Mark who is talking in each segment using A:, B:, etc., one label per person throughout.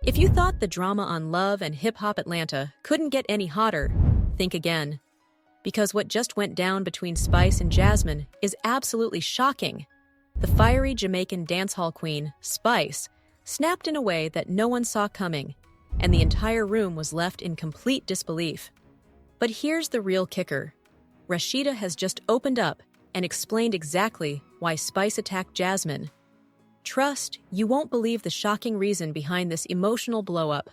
A: If you thought the drama on Love and Hip Hop Atlanta couldn't get any hotter, think again. Because what just went down between Spice and Jasmine is absolutely shocking. The fiery Jamaican dancehall queen, Spice, snapped in a way that no one saw coming, and the entire room was left in complete disbelief. But here's the real kicker. Rashida has just opened up and explained exactly why Spice attacked Jasmine. Trust, you won't believe the shocking reason behind this emotional blow-up.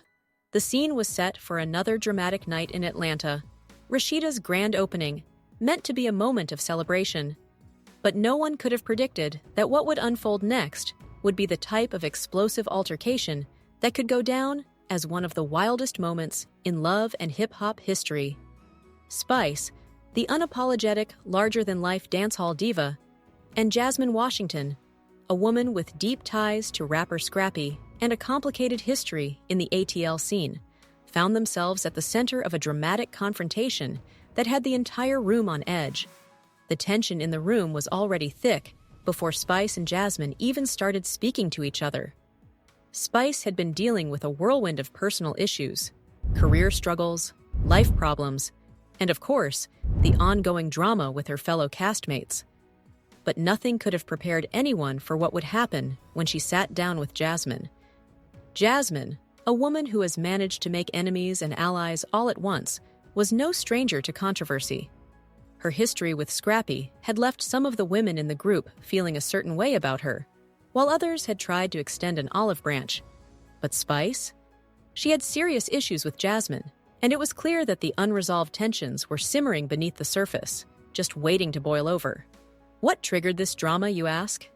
A: The scene was set for another dramatic night in Atlanta, Rashida's grand opening, meant to be a moment of celebration. But no one could have predicted that what would unfold next would be the type of explosive altercation that could go down as one of the wildest moments in love and hip-hop history. Spice, the unapologetic, larger-than-life dancehall diva, and Jasmine Washington, a woman with deep ties to rapper Scrappy and a complicated history in the ATL scene, found themselves at the center of a dramatic confrontation that had the entire room on edge. The tension in the room was already thick before Spice and Jasmine even started speaking to each other. Spice had been dealing with a whirlwind of personal issues, career struggles, life problems, and of course, the ongoing drama with her fellow castmates. But nothing could have prepared anyone for what would happen when she sat down with Jasmine. Jasmine, a woman who has managed to make enemies and allies all at once, was no stranger to controversy. Her history with Scrappy had left some of the women in the group feeling a certain way about her, while others had tried to extend an olive branch. But Spice? She had serious issues with Jasmine, and it was clear that the unresolved tensions were simmering beneath the surface, just waiting to boil over. What triggered this drama, you ask?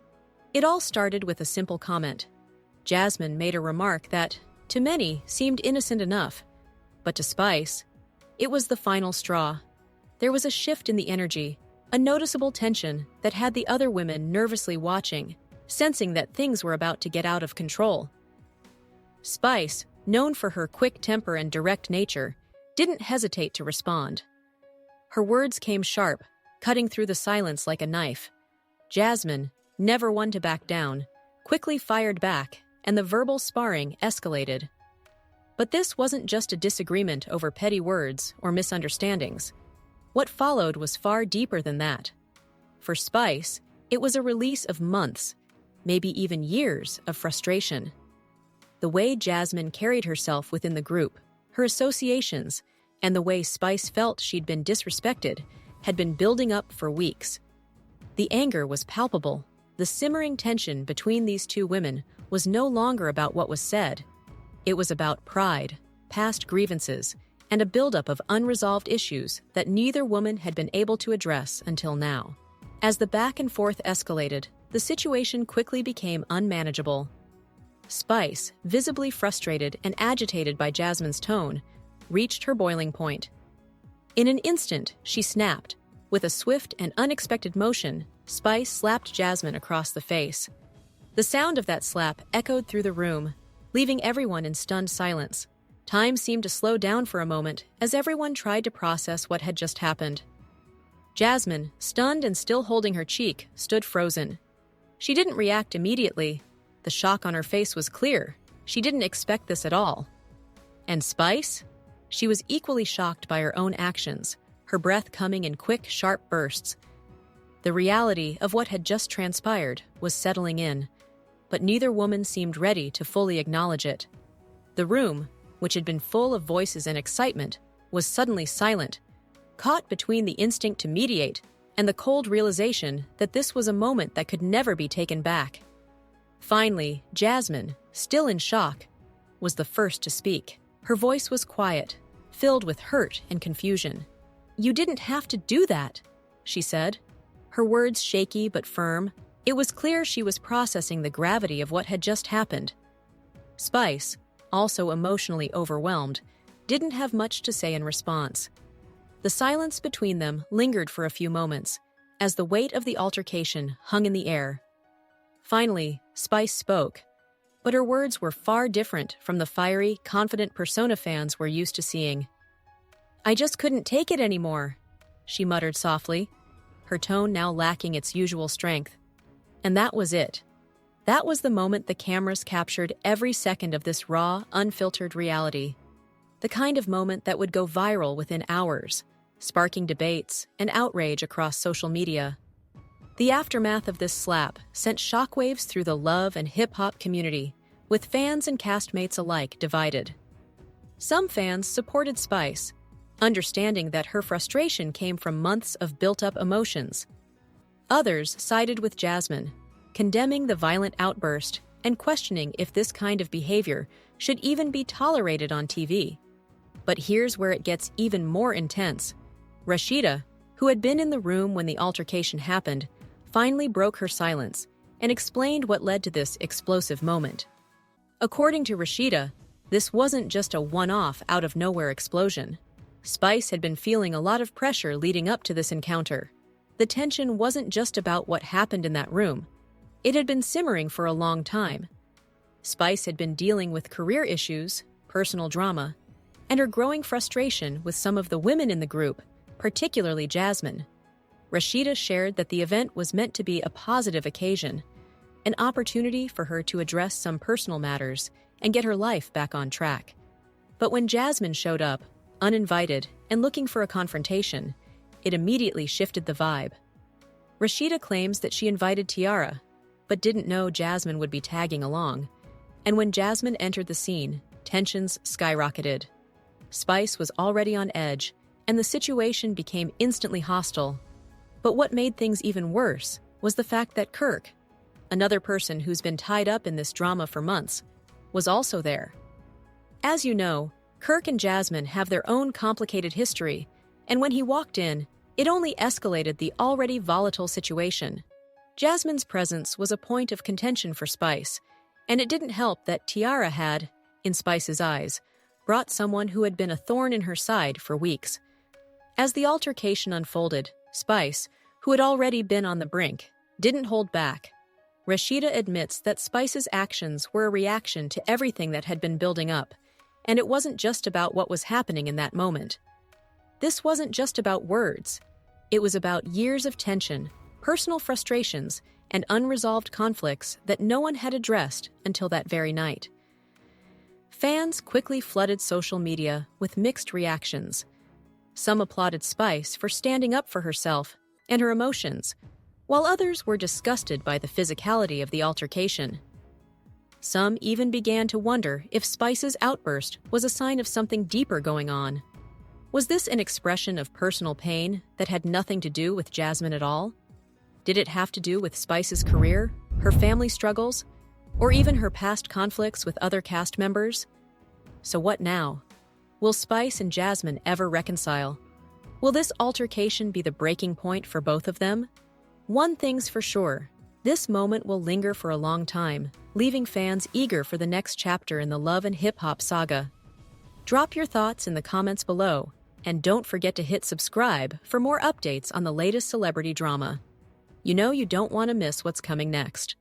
A: It all started with a simple comment. Jasmine made a remark that, to many, seemed innocent enough, but to Spice, it was the final straw. There was a shift in the energy, a noticeable tension that had the other women nervously watching, sensing that things were about to get out of control. Spice, known for her quick temper and direct nature, didn't hesitate to respond. Her words came sharp, cutting through the silence like a knife. Jasmine, never one to back down, quickly fired back, and the verbal sparring escalated. But this wasn't just a disagreement over petty words or misunderstandings. What followed was far deeper than that. For Spice, it was a release of months, maybe even years, of frustration. The way Jasmine carried herself within the group, her associations, and the way Spice felt she'd been disrespected had been building up for weeks. The anger was palpable. The simmering tension between these two women was no longer about what was said. It was about pride, past grievances, and a buildup of unresolved issues that neither woman had been able to address until now. As the back and forth escalated, the situation quickly became unmanageable. Spice, visibly frustrated and agitated by Jasmine's tone, reached her boiling point. In an instant, she snapped. With a swift and unexpected motion, Spice slapped Jasmine across the face. The sound of that slap echoed through the room, leaving everyone in stunned silence. Time seemed to slow down for a moment as everyone tried to process what had just happened. Jasmine, stunned and still holding her cheek, stood frozen. She didn't react immediately. The shock on her face was clear. She didn't expect this at all. And Spice? She was equally shocked by her own actions, her breath coming in quick, sharp bursts. The reality of what had just transpired was settling in, but neither woman seemed ready to fully acknowledge it. The room, which had been full of voices and excitement, was suddenly silent, caught between the instinct to mediate and the cold realization that this was a moment that could never be taken back. Finally, Jasmine, still in shock, was the first to speak. Her voice was quiet, filled with hurt and confusion. "You didn't have to do that," she said. Her words shaky but firm. It was clear she was processing the gravity of what had just happened. Spice, also emotionally overwhelmed, didn't have much to say in response. The silence between them lingered for a few moments, as the weight of the altercation hung in the air. Finally, Spice spoke, but her words were far different from the fiery, confident persona fans were used to seeing. "I just couldn't take it anymore," she muttered softly, her tone now lacking its usual strength. And that was it. That was the moment the cameras captured every second of this raw, unfiltered reality. The kind of moment that would go viral within hours, sparking debates and outrage across social media. The aftermath of this slap sent shockwaves through the love and hip-hop community, with fans and castmates alike divided. Some fans supported Spice, understanding that her frustration came from months of built-up emotions. Others sided with Jasmine, condemning the violent outburst and questioning if this kind of behavior should even be tolerated on TV. But here's where it gets even more intense. Rashida, who had been in the room when the altercation happened, finally broke her silence and explained what led to this explosive moment. According to Rashida, this wasn't just a one-off out-of-nowhere explosion. Spice had been feeling a lot of pressure leading up to this encounter. The tension wasn't just about what happened in that room. It had been simmering for a long time. Spice had been dealing with career issues, personal drama, and her growing frustration with some of the women in the group, particularly Jasmine. Rashida shared that the event was meant to be a positive occasion, an opportunity for her to address some personal matters and get her life back on track. But when Jasmine showed up, uninvited and looking for a confrontation, it immediately shifted the vibe. Rashida claims that she invited Tiara, but didn't know Jasmine would be tagging along. And when Jasmine entered the scene, tensions skyrocketed. Spice was already on edge, and the situation became instantly hostile. But what made things even worse was the fact that Kirk, another person who's been tied up in this drama for months, was also there. As you know, Kirk and Jasmine have their own complicated history, and when he walked in, it only escalated the already volatile situation. Jasmine's presence was a point of contention for Spice, and it didn't help that Tiara had, in Spice's eyes, brought someone who had been a thorn in her side for weeks. As the altercation unfolded, Spice, who had already been on the brink, didn't hold back. Rashida admits that Spice's actions were a reaction to everything that had been building up, and it wasn't just about what was happening in that moment. This wasn't just about words. It was about years of tension, personal frustrations, and unresolved conflicts that no one had addressed until that very night. Fans quickly flooded social media with mixed reactions. Some applauded Spice for standing up for herself and her emotions, while others were disgusted by the physicality of the altercation. Some even began to wonder if Spice's outburst was a sign of something deeper going on. Was this an expression of personal pain that had nothing to do with Jasmine at all? Did it have to do with Spice's career, her family struggles, or even her past conflicts with other cast members? So what now? Will Spice and Jasmine ever reconcile? Will this altercation be the breaking point for both of them? One thing's for sure, this moment will linger for a long time, leaving fans eager for the next chapter in the love and hip-hop saga. Drop your thoughts in the comments below, and don't forget to hit subscribe for more updates on the latest celebrity drama. You know you don't want to miss what's coming next.